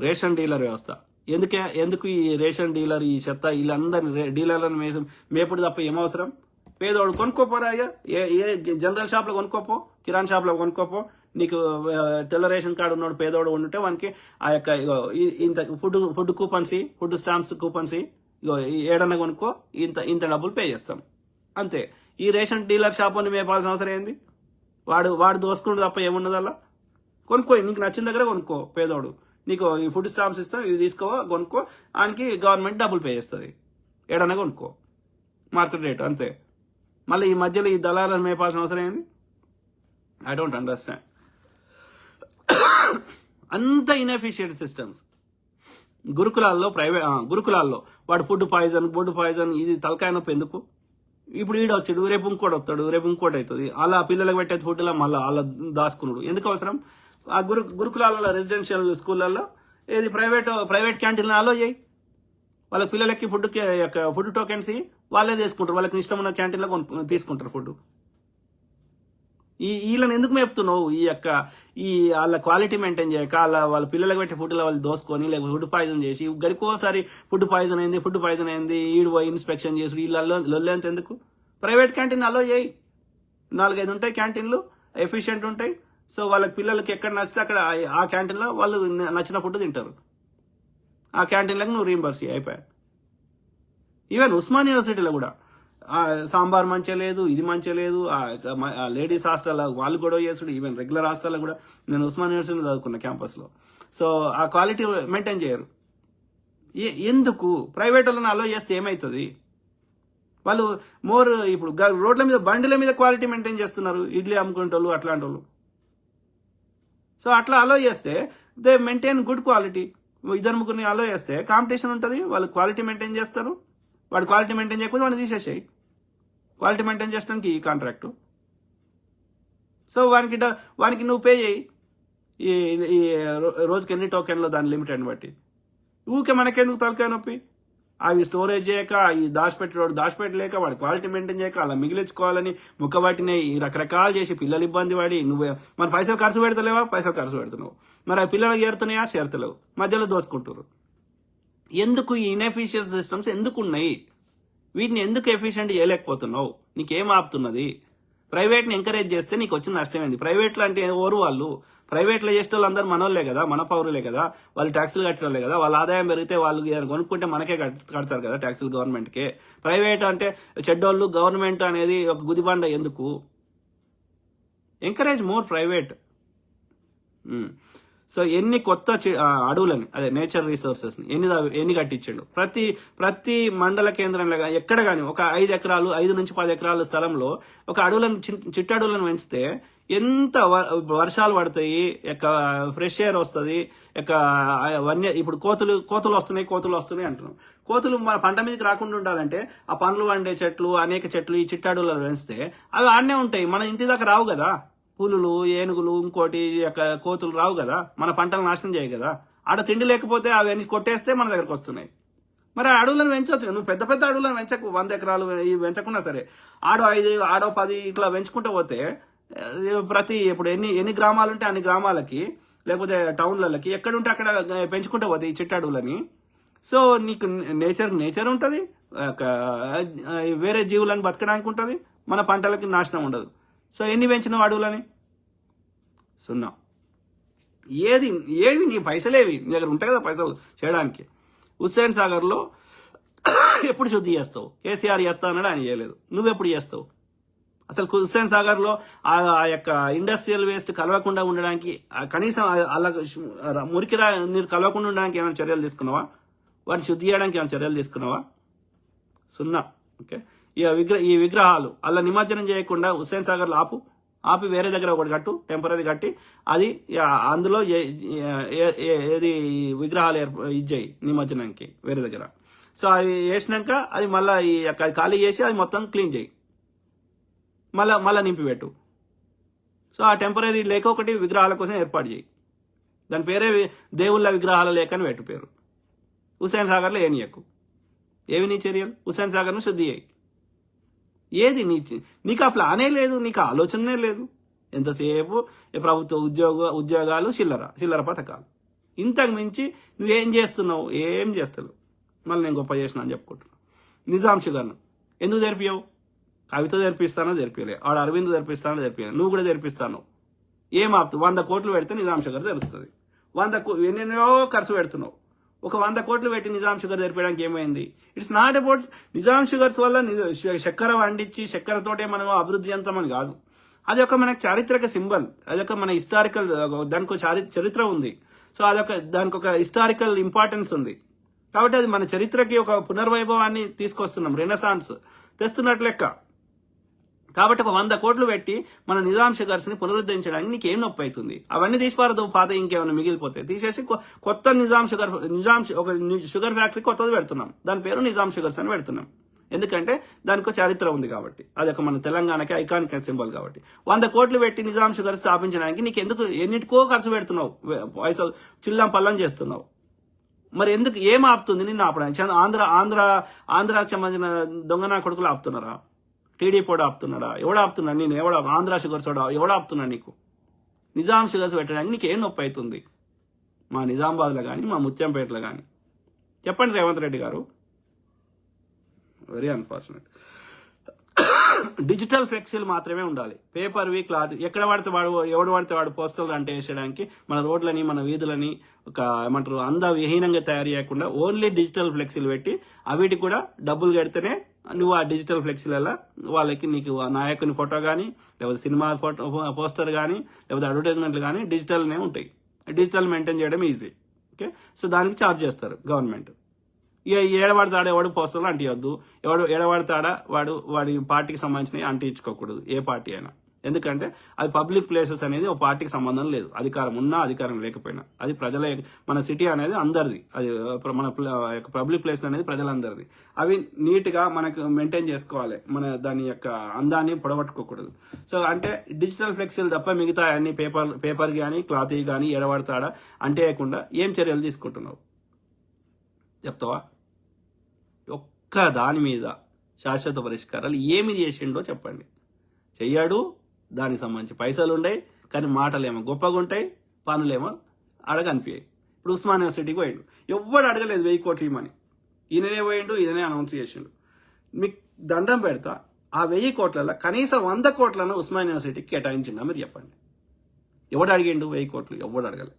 Ration dealer వ్యవస్థ. ఎందుకు ఈ రేషన్ డీలర్, ఈ చెత్త వీళ్ళందరినీ డీలర్లను మేపుడు తప్ప ఏమవసరం? పేదోడు కొనుక్కోపోరా అయ్యా, ఏ జనరల్ షాప్లో కొనుక్కోపో, కిరాణా షాప్లో కొనుక్కోపో. నీకు తెల్ల రేషన్ కార్డు ఉన్నాడు పేదోడు ఉంటే వానికి ఆ యొక్క ఇంత food coupons, food stamps coupons ఏడన్నా కొనుక్కో, ఇంత డబ్బులు పే చేస్తాం అంతే. ఈ రేషన్ డీలర్ షాప్ అని మేపాల్సిన అవసరం ఏంది? వాడు దోసుకుంటు తప్ప ఏమున్నది అలా? కొనుక్కో, నీకు నచ్చిన దగ్గర కొనుక్కో. పేదోడు నీకు ఈ ఫుడ్ స్టాంప్స్ ఇస్తాం, ఇవి తీసుకో, కొనుక్కో. ఆయనకి గవర్నమెంట్ డబ్బులు పే చేస్తుంది. ఏడన్నా కొనుక్కో, మార్కెట్ రేటు అంతే. మళ్ళీ ఈ మధ్యలో ఈ దళాలను మేపాల్సిన అవసరం ఏంది? I don't understand. అంత ఇన్ఎఫిషియెంట్ సిస్టమ్స్. గురుకులాల్లో వాడు ఫుడ్ పాయిజన్ ఇది తలకాయ నొప్పి ఎందుకు? ఇప్పుడు వచ్చాడు, రేపు ఇంకోటి వస్తాడు, రేపు ఇంకోటి అవుతుంది. అలా పిల్లలకు పెట్టేది ఫుడ్లో మళ్ళీ అలా దాచుకున్నాడు. ఎందుకు అవసరం? ఆ గురుకులాలలో రెసిడెన్షియల్ స్కూళ్ళల్లో ఏది ప్రైవేట్ క్యాంటీన్లో అలో చేయి. వాళ్ళ పిల్లలకి ఫుడ్ టోకెన్స్ వాళ్ళే తీసుకుంటారు. వాళ్ళకి ఇష్టం ఉన్న క్యాంటీన్లో తీసుకుంటారు ఫుడ్. వీళ్ళని ఎందుకు మేపుతున్నావు? వాళ్ళ క్వాలిటీ మెయింటైన్ చేయక వాళ్ళ పిల్లలకు పెట్టే ఫుడ్లో వాళ్ళు దోసుకొని లేకపోతే ఫుడ్ పాయిజన్ చేసి గడికోసారి ఫుడ్ పాయిజన్ అయింది ఈడు పోయి ఇన్స్పెక్షన్ చేసి వీళ్ళల్లో లొల్లేంత ఎందుకు? ప్రైవేట్ క్యాంటీన్ అలో చేయి. 4-5 ఉంటాయి క్యాంటీన్లు, ఎఫిషియెంట్ ఉంటాయి. సో వాళ్ళకి పిల్లలకి ఎక్కడ నచ్చితే అక్కడ ఆ క్యాంటీన్లో వాళ్ళు నచ్చిన ఫుడ్ తింటారు. ఆ క్యాంటీన్లకు నువ్వు రీంబర్స్ అయిపోయా. ఈవెన్ ఉస్మాన్ యూనివర్సిటీలో కూడా సాంబార్ మంచిగా లేదు, ఇది మంచిగా లేదు. లేడీస్ హాస్టల్లో వాళ్ళు గొడవ చేసుడు. ఈవెన్ రెగ్యులర్ హాస్టల్లో కూడా నేను ఉస్మాన్ యూనివర్సిటీలో చదువుకున్నా క్యాంపస్లో. సో ఆ క్వాలిటీ మెయింటైన్ చేయరు. ఎందుకు? ప్రైవేట్ వాళ్ళని అలో చేస్తే ఏమవుతుంది? వాళ్ళు ఇప్పుడు రోడ్ల మీద బండిల మీద క్వాలిటీ మెయింటైన్ చేస్తున్నారు, ఇడ్లీ అమ్ముకునే వాళ్ళు అట్లాంటి వాళ్ళు. సో అట్లా అలో చేస్తే దే మెయింటైన్ గుడ్ క్వాలిటీ. ఇద్దరు ముగ్గురిని అలో చేస్తే కాంపిటీషన్ ఉంటుంది, వాళ్ళు క్వాలిటీ మెయింటైన్ చేస్తారు. వాడు క్వాలిటీ మెయింటైన్ చేయకపోతే వాడిని తీసేసాయి. క్వాలిటీ మెయింటైన్ చేయడానికి ఈ కాంట్రాక్టు. సో వానికి నువ్వు పే చేయి. ఈ రోజుకి ఎన్ని టోకెన్లో దాని లిమిటెడ్ని బట్టి. ఊకే మనకెందుకు తలకాయ నొప్పి? అవి స్టోరేజ్ చేయక, ఈ దాచిపెట్టలేక, వాడు క్వాలిటీ మెయింటైన్ చేయక, అలా మిగిలించుకోవాలని ముక్కబట్టినే ఈ రకరకాలు చేసి పిల్లలు ఇబ్బంది పడి మన పైసలు ఖర్చు పెడతలేవా? పైసలు ఖర్చు పెడుతున్నావు. మరి ఆ పిల్లలకు చేరుతున్నాయా? చేరతలేవు. మధ్యలో దోసుకుంటారు. ఎందుకు ఈ ఇన్ఎఫిషియెంట్ సిస్టమ్స్ ఎందుకు ఉన్నాయి? వీటిని ఎందుకు ఎఫిషియెంట్ చేయలేకపోతున్నావు? నీకేం ఆపుతున్నది? ప్రైవేట్ని ఎంకరేజ్ చేస్తే నీకు వచ్చిన నష్టమైంది. ప్రైవేట్లో అంటే వాళ్ళు ప్రైవేట్లో చేసే వాళ్ళు అందరూ మనోళ్లే కదా, మన పౌరులే కదా, వాళ్ళు ట్యాక్సులు కట్టేవాళ్ళే కదా. వాళ్ళ ఆదాయం పెరిగితే వాళ్ళు కొనుక్కుంటే మనకే కడతారు కదా ట్యాక్సులు గవర్నమెంట్కే. ప్రైవేట్ అంటే చెడ్డోళ్ళు, గవర్నమెంట్ అనేది ఒక గుదిబండ. ఎందుకు? Encourage more private. సో ఎన్ని కొత్త అడవులని, అదే నేచర్ రిసోర్సెస్ని ఎన్ని కట్టించాడు. ప్రతి మండల కేంద్రంలో ఎక్కడ కానీ ఒక 5 నుంచి 10 ఎకరాల స్థలంలో ఒక అడవులను, చిట్టడవులను పెంచితే ఎంత వర్షాలు పడతాయి, ఫ్రెష్ ఎయిర్ వస్తుంది. ఇప్పుడు కోతులు వస్తున్నాయి అంటున్నాం. కోతులు మన పంట మీదకి రాకుండా ఉండాలంటే ఆ పండ్లు వండే చెట్లు, అనేక చెట్లు ఈ చిట్టడవులను పెంచితే అవి ఆడనే ఉంటాయి. మన ఇంటి దాకా రావు కదా. పులులు, ఏనుగులు, ఇంకోటి కోతులు రావు కదా, మన పంటలు నాశనం చేయ కదా. ఆడ తిండి లేకపోతే అవన్నీ కొట్టేస్తే మన దగ్గరకు వస్తున్నాయి. మరి ఆ అడవులను పెంచవచ్చు. నువ్వు పెద్ద అడవులను పెంచకు, 100 ఎకరాలు పెంచకున్నా సరే, ఆడో 5, ఆడో 10 ఇట్లా పెంచుకుంటూ పోతే ఇప్పుడు ఎన్ని గ్రామాలు ఉంటే అన్ని గ్రామాలకి, లేకపోతే టౌన్లకి ఎక్కడుంటే అక్కడ పెంచుకుంటూ పోతాయి ఈ చిట్టడవులని. సో నీకు నేచర్ ఉంటుంది, వేరే జీవులను బతకడానికి ఉంటుంది, మన పంటలకి నాశనం ఉండదు. సో ఎన్ని పెంచినావు అడవులని? 0. ఏది నీ పైసలేవి నీ దగ్గర ఉంటాయి కదా పైసలు చేయడానికి. హుస్సేన్ సాగర్లో ఎప్పుడు శుద్ధి చేస్తావు? కేసీఆర్ చేస్తా అన్నాడు, ఆయన చేయలేదు. నువ్వెప్పుడు చేస్తావు? అసలు హుస్సేన్ సాగర్లో ఆ యొక్క ఇండస్ట్రియల్ వేస్ట్ కలవకుండా ఉండడానికి, కనీసం అలా మురికి నీరు కలవకుండా ఉండడానికి ఏమైనా చర్యలు తీసుకున్నావా? వాటిని శుద్ధి చేయడానికి ఏమైనా చర్యలు తీసుకున్నావా? 0. ఓకే. ఈ విగ్రహాలు అలా నిమజ్జనం చేయకుండా హుస్సేన్ సాగర్లో ఆపి వేరే దగ్గర ఒకటి కట్టు, టెంపరీ కట్టి, అది అందులో ఏది విగ్రహాలు ఇది చేయి నిమజ్జనానికి వేరే దగ్గర. సో అవి వేసినాక అది మళ్ళీ ఖాళీ చేసి అది మొత్తం క్లీన్ చేయి, మళ్ళా నింపిపెట్టు. సో ఆ టెంపరీ లేక ఒకటి విగ్రహాల కోసం ఏర్పాటు చేయి. దాని పేరే దేవుళ్ళ విగ్రహాల లేక అని పెట్టు పేరు. హుస్సేన్ సాగర్లో ఏవి నీ చర్యలు? హుస్సేన్ సాగర్ను శుద్ధి చేయి. ఏది నీకు ఆ ప్లానే లేదు, నీకు ఆలోచనే లేదు. ఎంతసేపు ప్రభుత్వ ఉద్యోగాలు, చిల్లర పథకాలు. ఇంతకు మించి నువ్వేం చేస్తున్నావు? ఏం చేస్తలేవు. మళ్ళీ నేను గొప్ప చేసిన అని చెప్పుకుంటున్నాను. నిజాం షుగర్ను ఎందుకు తెరిపియావు? కవిత తెరిపిస్తానో తెరిపియలే, ఆడ అరవింద్ తెరిపిస్తానో తెరిపియలే, నువ్వు కూడా తెరిపిస్తాను. ఏం ఆపుతు? 100 కోట్లు పెడితే నిజాం షుగర్ తెలుస్తుంది. 100 ఎన్నెన్నో ఖర్చు పెడుతున్నావు. ఒక 100 కోట్లు పెట్టి నిజాం షుగర్ తెరిపేయడానికి ఏమైంది? It's not about Nizam sugars వల్ల చక్కెర వండించి చక్కెరతోటే మనం అభివృద్ధి చెందామని కాదు. అది ఒక మనకు చారిత్రక సింబల్, అదొక మన హిస్టారికల్, దానికి చరిత్ర ఉంది. సో దానికి ఒక హిస్టారికల్ ఇంపార్టెన్స్ ఉంది. కాబట్టి అది మన చరిత్రకి ఒక పునర్వైభవాన్ని తీసుకొస్తున్నాం, రెనెసాన్స్ తెస్తున్నట్లు లెక్క. కాబట్టి ఒక 100 కోట్లు పెట్టి మన నిజాం షుగర్స్ ని పునరుద్ధరించడానికి నీకు ఏం నొప్పి అవుతుంది? అవన్నీ తీసిపారదు, పాత ఇంకేమైనా మిగిలిపోతాయి తీసేసి కొత్త నిజాం ఒక షుగర్ ఫ్యాక్టరీ కొత్తది పెడుతున్నాం. దాని పేరు నిజాం షుగర్స్ అని పెడుతున్నాం. ఎందుకంటే దానికి చరిత్ర ఉంది కాబట్టి, అది ఒక మన తెలంగాణకి ఐకానిక్ సింబల్ కాబట్టి. 100 కోట్లు పెట్టి నిజాం షుగర్ స్థాపించడానికి నీకు ఎందుకు ఎన్నిటికో ఖర్చు పెడుతున్నావు, పైసలు చిల్లం పల్లం చేస్తున్నావు. మరి ఎందుకు? ఏం ఆపుతుంది నిన్ను ఆపడానికి? ఆంధ్రాకి సంబంధించిన దొంగనా కొడుకులు ఆపుతున్నారా? టీడీపీ కూడా ఆపుతున్నాడా? ఎవడు ఆపుతున్నాడు? నేను ఆంధ్ర షుగర్స్ ఎవడు ఆపుతున్నాడు? నీకు నిజాం షుగర్స్ పెట్టడానికి నీకు ఏం నొప్పి అవుతుంది? మా నిజామాబాద్లో కానీ మా ముత్యంపేటలో కానీ చెప్పండి రేవంత్ రెడ్డి గారు. Very unfortunate. డిజిటల్ ఫ్లెక్సీలు మాత్రమే ఉండాలి. పేపర్వి, క్లాత్ ఎక్కడ పడితే వాడు, ఎవడు పడితే వాడు పోస్టర్లు అంటే వేసేయడానికి మన రోడ్లని మన వీధులని ఒక ఏమంటారు అందవిహీనంగా తయారు చేయకుండా ఓన్లీ డిజిటల్ ఫ్లెక్సీలు పెట్టి అవిటి కూడా డబ్బులు కడితేనే నువ్వు ఆ డిజిటల్ ఫ్లెక్సీలలో వాళ్ళకి నీకు నాయకుని ఫోటో కానీ లేకపోతే సినిమా ఫోటో పోస్టర్ కానీ లేకపోతే అడ్వర్టైజ్మెంట్లు కానీ డిజిటల్నే ఉంటాయి. డిజిటల్ మెయింటైన్ చేయడం ఈజీ. ఓకే, సో దానికి ఛార్జ్ చేస్తారు గవర్నమెంట్. ఇక ఏడవాడతాడా ఎవడు పోస్టర్లు అంటియొద్దు, ఏడవాడతాడా వాడి పార్టీకి సంబంధించినవి అంటించుకోకూడదు, ఏ పార్టీ అయినా. ఎందుకంటే అది పబ్లిక్ ప్లేసెస్ అనేది ఒక పార్టీకి సంబంధం లేదు. అధికారం ఉన్నా అధికారం లేకపోయినా అది ప్రజల, మన సిటీ అనేది అందరిది, అది మన పబ్లిక్ ప్లేస్ అనేది ప్రజలందరిది. అవి నీట్గా మనకు మెయింటైన్ చేసుకోవాలి, మన దాని యొక్క అందాన్ని పొడగొట్టుకోకూడదు. సో అంటే డిజిటల్ ఫ్లెక్సీలు తప్ప మిగతా అన్ని పేపర్ కానీ క్లాత్ కానీ ఎడబడతాడా అంటేయకుండా ఏం చర్యలు తీసుకుంటున్నావు చెప్తావా? ఒక్క దాని మీద శాశ్వత పరిష్కారాలు ఏమి చేసిండో చెప్పండి. చెయ్యాడు, దానికి సంబంధించి పైసలు ఉండయి కానీ మాటలేమో గొప్పగా ఉంటాయి, పనులేమో అడగనిపించాయి. ఇప్పుడు ఉస్మాన్ యూనివర్సిటీకి పోయిండు, ఎవ్వడు అడగలేదు 1000 కోట్లు ఇవ్వమని. ఈయననే పోయిండు, ఈయననే అనౌన్స్ చేసిండు. మీకు దండం పెడతా, ఆ 1000 కోట్లలో కనీసం 100 కోట్లను ఉస్మాన్ యూనివర్సిటీకి కేటాయించిండా మీరు చెప్పండి. ఎవడు అడిగిండు 1000 కోట్లు? ఎవడు అడగలేదు,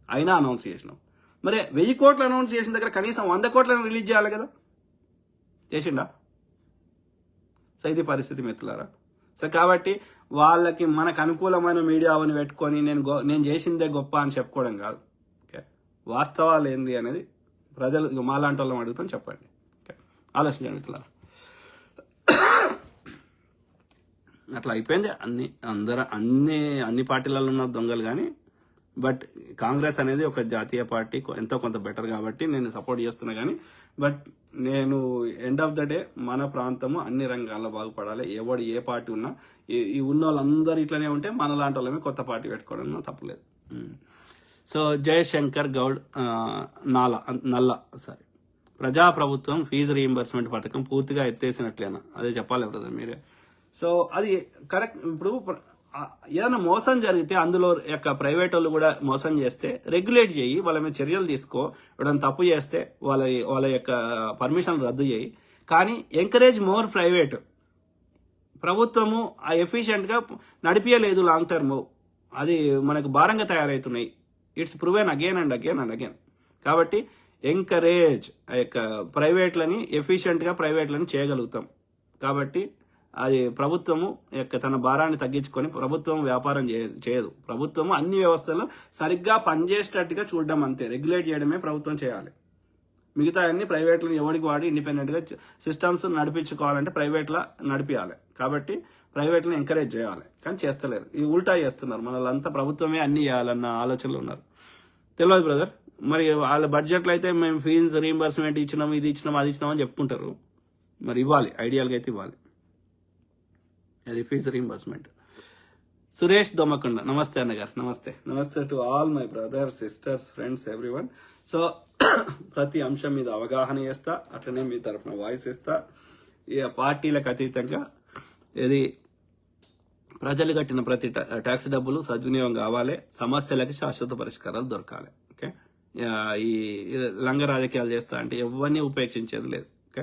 అయినా అనౌన్స్ చేసినాం. మరి 1000 కోట్లు అనౌన్స్ చేసిన దగ్గర కనీసం 100 కోట్లను రిలీజ్ చేయాలి కదా, చేసిండా? సో ఇది పరిస్థితి మిత్రులారా. సో కాబట్టి వాళ్ళకి మనకు అనుకూలమైన మీడియా అవన్నీ పెట్టుకొని నేను చేసిందే గొప్ప అని చెప్పుకోవడం కాదు. ఓకే, వాస్తవాలు ఏంది అనేది ప్రజలు మాలాంటి వాళ్ళని అడుగుతాం, చెప్పండి. ఓకే, ఆలోచించండి మిత్రులారా. అట్లా అయిపోయింది. అన్ని పార్టీలలో ఉన్న దొంగలు కానీ, బట్ కాంగ్రెస్ అనేది ఒక జాతీయ పార్టీ, ఎంతో కొంత బెటర్ కాబట్టి నేను సపోర్ట్ చేస్తున్నా. కానీ బట్ నేను ఎండ్ ఆఫ్ ద డే మన ప్రాంతము అన్ని రంగాల్లో బాగుపడాలి. ఎవడు ఏ పార్టీ ఉన్నా ఈ ఉన్న వాళ్ళందరూ ఇట్లనే ఉంటే మన లాంటి వాళ్ళమే కొత్త పార్టీ పెట్టుకోవడం తప్పలేదు. సో జయశంకర్ గౌడ్ నల్ల ప్రజాప్రభుత్వం ఫీజు రీయింబర్స్మెంట్ పథకం పూర్తిగా ఎత్తేసినట్లేనా? అదే చెప్పాలి బ్రదర్ మీరే. సో అది కరెక్ట్. ఇప్పుడు ఏదైనా మోసం జరిగితే అందులో యొక్క ప్రైవేట్ వాళ్ళు కూడా మోసం చేస్తే రెగ్యులేట్ చేయి, వాళ్ళ మీద చర్యలు తీసుకో. ఎవరైనా తప్పు చేస్తే వాళ్ళ యొక్క పర్మిషన్ రద్దు చేయి. కానీ ఎంకరేజ్ మోర్ ప్రైవేట్. ప్రభుత్వము ఆ ఎఫిషియెంట్గా నడిపించలేదు లాంగ్ టర్మ్, అది మనకు భారంగా తయారవుతున్నాయి. It's proven again and again and again. కాబట్టి ఎంకరేజ్ ఆ యొక్క ప్రైవేట్లని, ఎఫిషియెంట్గా ప్రైవేట్లని చేయగలుగుతాం. కాబట్టి అది ప్రభుత్వము యొక్క తన భారాన్ని తగ్గించుకొని ప్రభుత్వం వ్యాపారం చేయదు. ప్రభుత్వము అన్ని వ్యవస్థలు సరిగ్గా పనిచేసేటట్టుగా చూడడం అంతే. రెగ్యులేట్ చేయడమే ప్రభుత్వం చేయాలి. మిగతా అన్ని ప్రైవేట్లో ఎవరికి వాడి ఇండిపెండెంట్గా సిస్టమ్స్ నడిపించుకోవాలంటే ప్రైవేట్లో నడిపించాలి. కాబట్టి ప్రైవేట్లను ఎంకరేజ్ చేయాలి, కానీ చేస్తలేరు. ఈ ఉల్టా చేస్తున్నారు. మనల్ంతా ప్రభుత్వమే అన్ని చేయాలన్న ఆలోచనలు ఉన్నారు. తెలియదు బ్రదర్. మరి వాళ్ళ బడ్జెట్లో అయితే మేము ఫీజు రీయింబర్స్మెంట్ ఇచ్చినాం, ఇది ఇచ్చినాం, అది ఇచ్చినాం అని చెప్పుకుంటారు. మరి ఇవ్వాలి, ఐడియల్గా అయితే ఇవ్వాలి. అది ఫీజు రీయింబర్స్మెంట్. సురేష్ దొమ్మకొండ, నమస్తే అన్నగారు. నమస్తే to all my brothers, sisters, friends, everyone. So ప్రతి అంశం మీద అవగాహన చేస్తా, అట్లనే మీ తరఫున వాయిస్ ఇస్తా. ఇక పార్టీలకు అతీతంగా ఇది ప్రజలు కట్టిన ప్రతి ట్యాక్స్ డబ్బులు సద్వినియోగం కావాలి, సమస్యలకి శాశ్వత పరిష్కారాలు దొరకాలి. ఓకే. ఈ లంగ రాజకీయాలు చేస్తా అంటే ఎవరిని ఉపేక్షించేది లేదు. ఓకే.